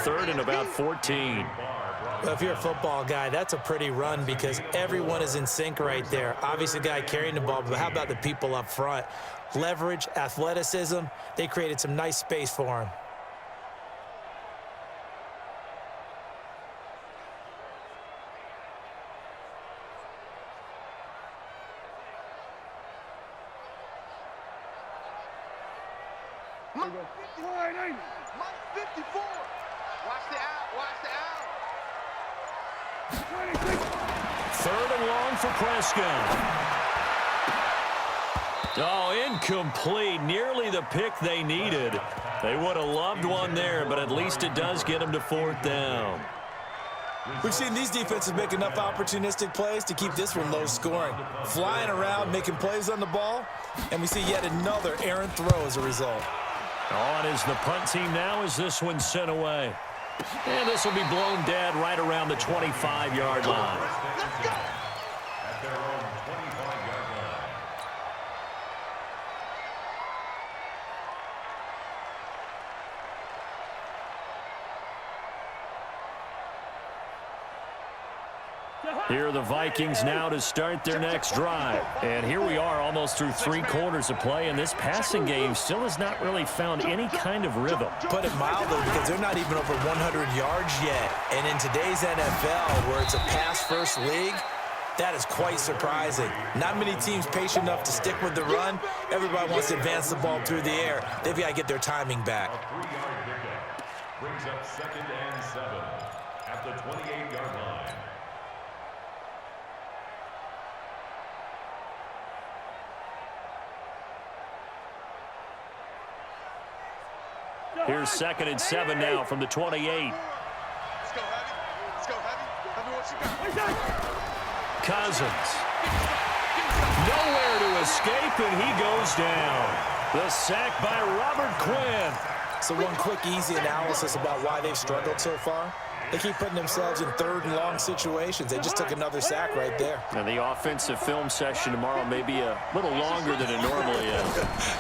third and about 14. Well, if you're a football guy, that's a pretty run because everyone is in sync right there. Obviously, the guy carrying the ball, but how about the people up front? Leverage, athleticism, they created some nice space for him. Mike 54. Watch the out. Watch the out. Third and long for Prescott. Oh, incomplete. Nearly the pick they needed. They would have loved one there, but at least it does get them to fourth down. We've seen these defenses make enough opportunistic plays to keep this one low scoring. Flying around, making plays on the ball, and we see yet another errant throw as a result. On is the punt team now as this one's sent away. And this will be blown dead right around the 25-yard line. Let's go. At their own 25-yard line. Here are the Vikings now to start their next drive. And here we are almost through 3 quarters of play, and this passing game still has not really found any kind of rhythm. Put it mildly, because they're not even over 100 yards yet. And in today's NFL, where it's a pass-first league, that is quite surprising. Not many teams patient enough to stick with the run. Everybody wants to advance the ball through the air. They've got to get their timing back. A 3-yard pickup brings up 2nd and 7 at the 28-yard line. Here's 2nd and 7 now from the 28. Let's go, Heavy. Let's go, Heavy. Heavy, what you got? Cousins. Nowhere to escape, and he goes down. The sack by Robert Quinn. So one quick, easy analysis about why they've struggled so far. They keep putting themselves in 3rd and long situations. They just took another sack right there. And the offensive film session tomorrow may be a little longer than it normally is.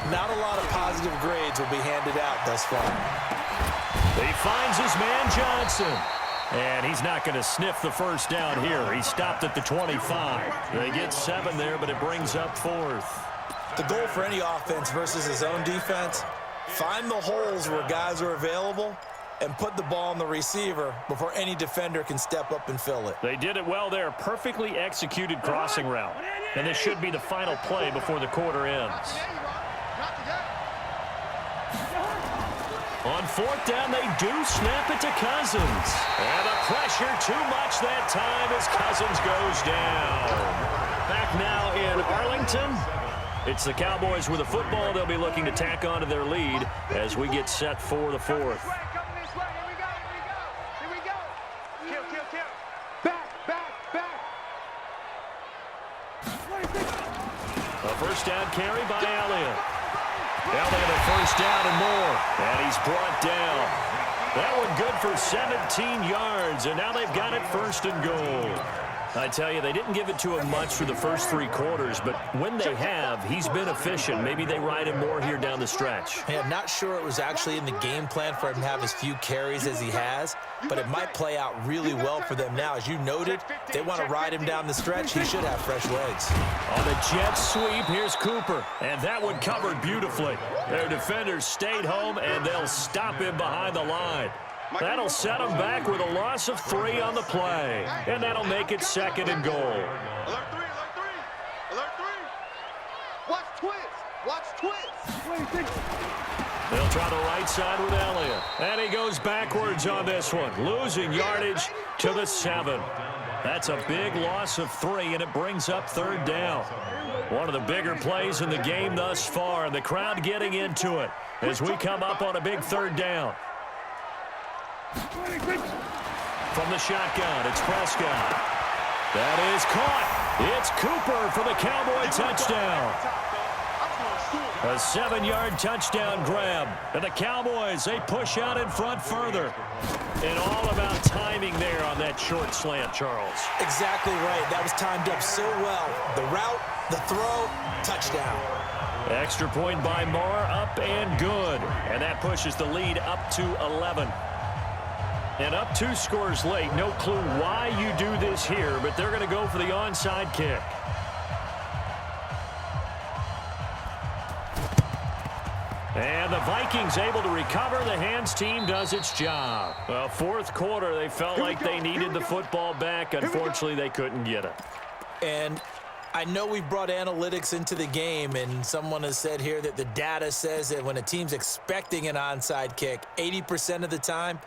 Not a lot of positive grades will be handed out thus far. He finds his man Johnson. And he's not going to sniff the first down here. He stopped at the 25. They get 7 there, but it brings up 4th. The goal for any offense versus his own defense, find the holes where guys are available and put the ball on the receiver before any defender can step up and fill it. They did it well there. Perfectly executed crossing route. And this should be the final play before the quarter ends. On 4th down, they do snap it to Cousins. And the pressure too much that time as Cousins goes down. Back now in Arlington. It's the Cowboys with the football. They'll be looking to tack on to their lead as we get set for the 4th. A first down carry by Elliott. Elliott a first down and more. And he's brought down. That one good for 17 yards. And now they've got it 1st and goal. I tell you, they didn't give it to him much for the first 3 quarters, but when they have, he's been efficient. Maybe they ride him more here down the stretch. Hey, I'm not sure it was actually in the game plan for him to have as few carries as he has, but it might play out really well for them now. As you noted, if they want to ride him down the stretch, he should have fresh legs. On the jet sweep, here's Cooper, and that one covered beautifully. Their defenders stayed home, and they'll stop him behind the line. That'll set them back with a loss of 3 on the play. And that'll make it 2nd and goal. Alert 3, alert 3. Alert 3. Watch twist. Watch twist. They'll try the right side with Elliott. And he goes backwards on this one, losing yardage to the 7. That's a big loss of 3, and it brings up 3rd down. One of the bigger plays in the game thus far, and the crowd getting into it as we come up on a big 3rd down. From the shotgun, it's Prescott. That is caught. It's Cooper for the Cowboy touchdown. A 7-yard touchdown grab. And the Cowboys, they push out in front further. And all about timing there on that short slant, Charles. Exactly right. That was timed up so well. The route, the throw, touchdown. Extra point by Marr, up and good. And that pushes the lead up to 11. And up 2 scores late. No clue why you do this here, but they're going to go for the onside kick. And the Vikings able to recover. The hands team does its job. Well, fourth quarter, they felt like they needed the football back. Unfortunately, they couldn't get it. And I know we've brought analytics into the game, and someone has said here that the data says that when a team's expecting an onside kick, 80% of the time,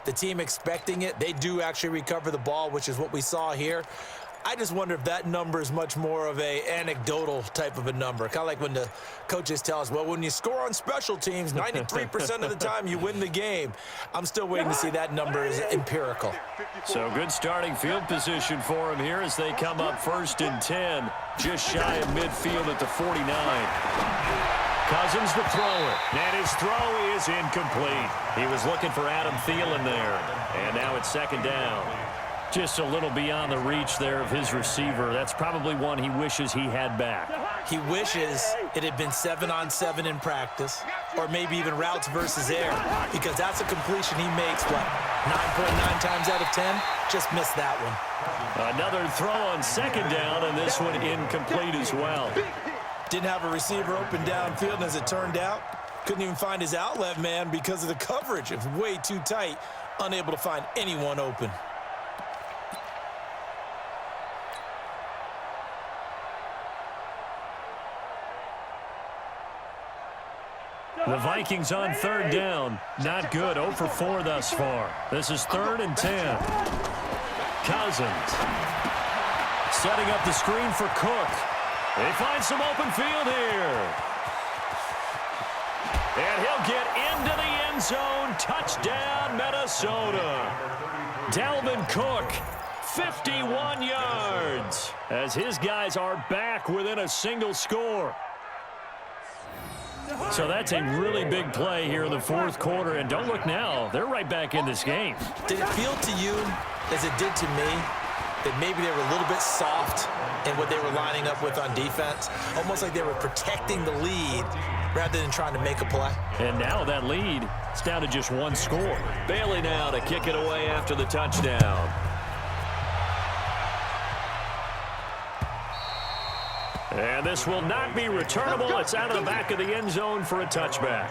the team expecting it, they do actually recover the ball, which is what we saw here. I just wonder if that number is much more of a anecdotal type of a number. Kind of like when the coaches tell us, well, when you score on special teams, 93% of the time you win the game. I'm still waiting to see that number is empirical. So good starting field position for them here as they come up 1st and 10, just shy of midfield at the 49. Cousins to throw it, and his throw is incomplete. He was looking for Adam Thielen there, and now it's 2nd down. Just a little beyond the reach there of his receiver. That's probably one he wishes he had back. He wishes it had been 7-on-7 in practice, or maybe even routes versus air, because that's a completion he makes, what, 9.9 times out of 10? Just missed that one. Another throw on 2nd down, and this one incomplete as well. Didn't have a receiver open downfield, and as it turned out, couldn't even find his outlet man because of the coverage. It was way too tight, unable to find anyone open. The Vikings on 3rd down. Not good. 0 for 4 thus far. This is 3rd and 10. Cousins setting up the screen for Cook. They find some open field here. And he'll get into the end zone. Touchdown, Minnesota. Dalvin Cook, 51 yards, as his guys are back within a single score. So that's a really big play here in the 4th quarter. And don't look now, they're right back in this game. Did it feel to you, as it did to me, that maybe they were a little bit soft in what they were lining up with on defense? Almost like they were protecting the lead rather than trying to make a play. And now that lead is down to just 1 score. Bailey now to kick it away after the touchdown. And this will not be returnable. It's out of the back of the end zone for a touchback.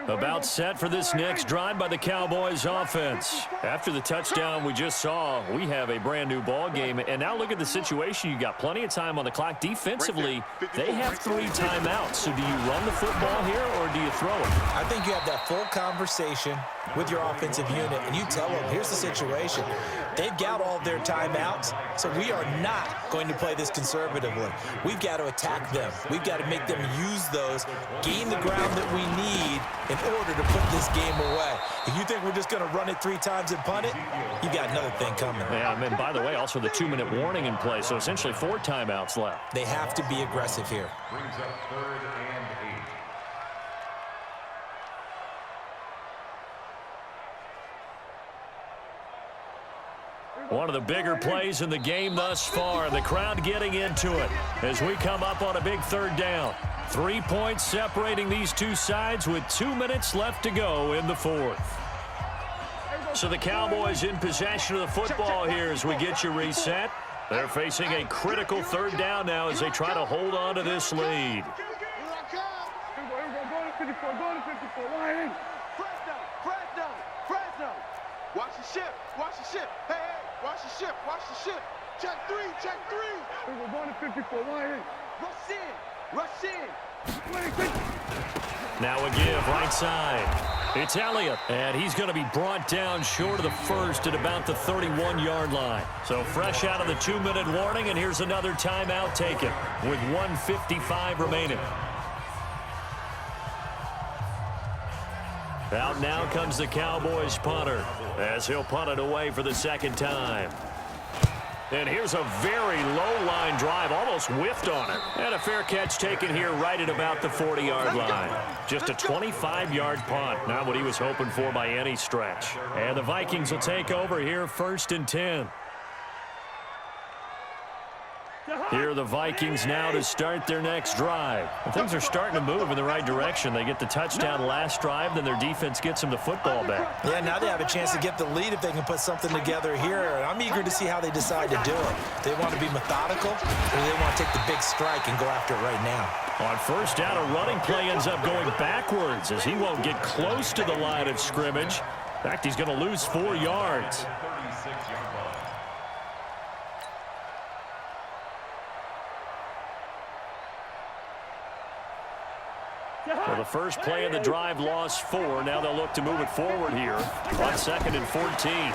About set for this next drive by the Cowboys offense. After the touchdown we just saw, we have a brand new ball game. And now look at the situation. You got plenty of time on the clock. Defensively, they have 3 timeouts. So do you run the football here or do you throw it? I think you have that full conversation with your offensive unit, and you tell them, here's the situation. They've got all their timeouts, so we are not going to play this conservatively. We've got to attack them. We've got to make them use those, gain the ground that we need in order to put this game away. If you think we're just going to run it 3 times and punt it, you've got another thing coming. Yeah, and by the way, also the 2-minute warning in play, so essentially 4 timeouts left. They have to be aggressive here. Brings up 3rd and 8. One of the bigger plays in the game thus far. The crowd getting into it as we come up on a big 3rd down. 3 points separating these two sides with 2 minutes left to go in the 4th. So the Cowboys in possession of the football here as we get you reset. They're facing a critical 3rd down now as they try to hold on to this lead. Watch the ship. Watch the ship. Hey, hey. Watch the ship. Watch the ship. Check 3. Check 3. We're going to 54. Rush in. Rush in. Now a give right side. It's Elliott, and he's going to be brought down short of the first at about the 31-yard line. So fresh out of the 2-minute warning, and here's another timeout taken with 1:55 remaining. Out now comes the Cowboys punter as he'll punt it away for the 2nd time. And here's a very low line drive, almost whiffed on it. And a fair catch taken here right at about the 40-yard line. Just a 25-yard punt, not what he was hoping for by any stretch. And the Vikings will take over here 1st and 10. Here are the Vikings now to start their next drive. And things are starting to move in the right direction. They get the touchdown last drive, then their defense gets them the football back. Yeah, now they have a chance to get the lead if they can put something together here. And I'm eager to see how they decide to do it. They want to be methodical, or they want to take the big strike and go after it right now. On first down, a running play ends up going backwards as he won't get close to the line of scrimmage. In fact, he's going to lose 4 yards. Well, the first play of the drive lost 4. Now they'll look to move it forward here on 2nd and 14.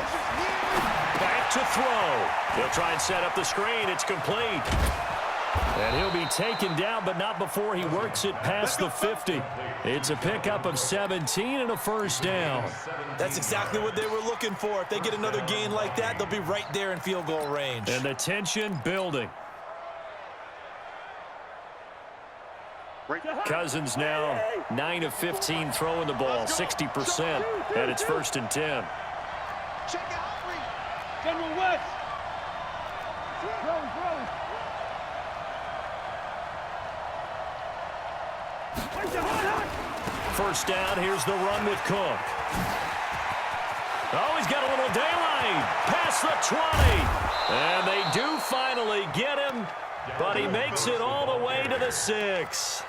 Back to throw. They'll try and set up the screen. It's complete. And he'll be taken down, but not before he works it past the 50. It's a pickup of 17 and a first down. That's exactly what they were looking for. If they get another gain like that, they'll be right there in field goal range. And the tension building. Cousins now 9 of 15 throwing the ball, 60%, and it's 1st and 10. Check out. General West. First down, here's the run with Cook. Oh, he's got a little daylight. Past the 20. And they do finally get him, but he makes it all the way to the 6.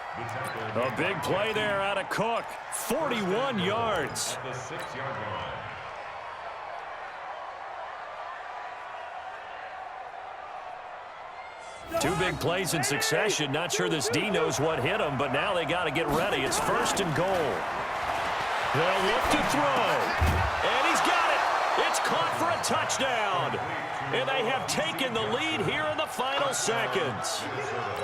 A big play there out of Cook. 41 yards. At the 6-yard line. Two big plays in succession. Not sure this D knows what hit him, but now they got to get ready. It's 1st and goal. They'll look to throw. And he's got it. It's caught for a touchdown. And they have taken the lead here in the final seconds.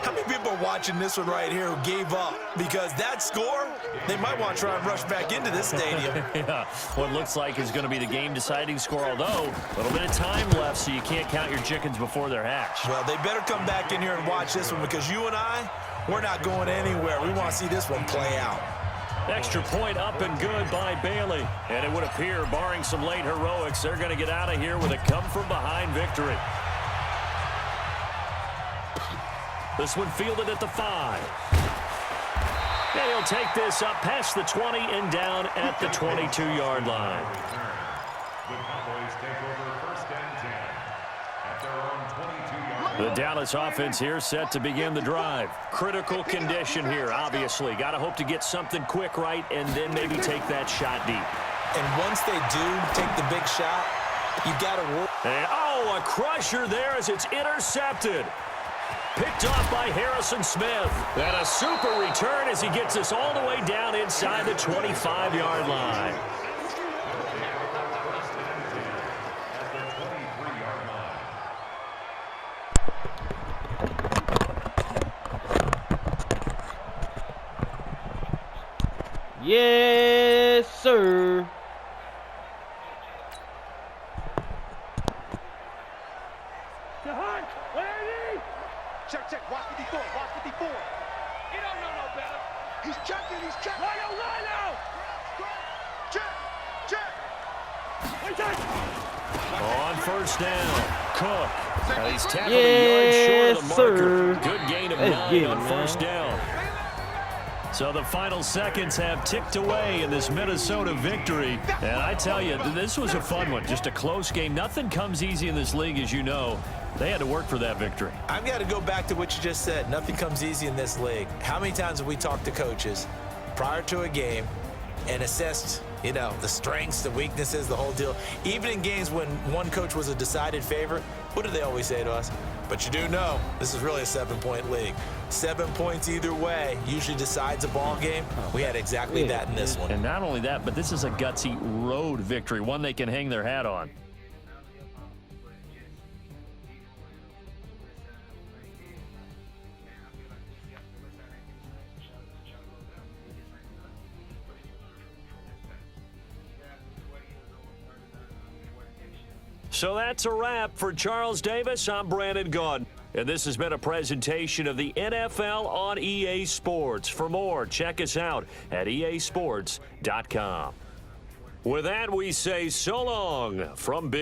How many people are watching this one right here who gave up? Because that score, they might want to try and rush back into this stadium. Yeah, what looks like is going to be the game-deciding score, although a little bit of time left, so you can't count your chickens before they're hatched. Well, they better come back in here and watch this one because you and I, we're not going anywhere. We want to see this one play out. Extra point up and good by Bailey. And it would appear, barring some late heroics, they're going to get out of here with a come-from-behind victory. This one fielded at the 5. And he'll take this up past the 20 and down at the 22-yard line. The Cowboys take over 1st and 10 at their own 22-yard line. The Dallas offense here set to begin the drive. Critical condition here, obviously. Got to hope to get something quick right and then maybe take that shot deep. And once they do take the big shot, you got to work. And, oh, a crusher there as it's intercepted. Picked off by Harrison Smith. And a super return as he gets us all the way down inside the 25-yard line. Yes, sir. Check, check. Watch 54. Watch 54. He don't know no better. He's checking. He's checking. Line out. Check. Check. On first down, Cook. He's tackled a yard short of the marker. Good gain of 9 on first down. So the final seconds have ticked away in this Minnesota victory. And I tell you, this was a fun one. Just a close game. Nothing comes easy in this league, as you know. They had to work for that victory. I've got to go back to what you just said. Nothing comes easy in this league. How many times have we talked to coaches prior to a game and assessed, the strengths, the weaknesses, the whole deal? Even in games when one coach was a decided favorite, what do they always say to us? But you do know this is really a 7-point league. 7 points either way usually decides a ball game. We had exactly that in this one. And not only that, but this is a gutsy road victory, one they can hang their hat on. So that's a wrap for Charles Davis. I'm Brandon Gaudin. And this has been a presentation of the NFL on EA Sports. For more, check us out at easports.com. With that, we say so long from Big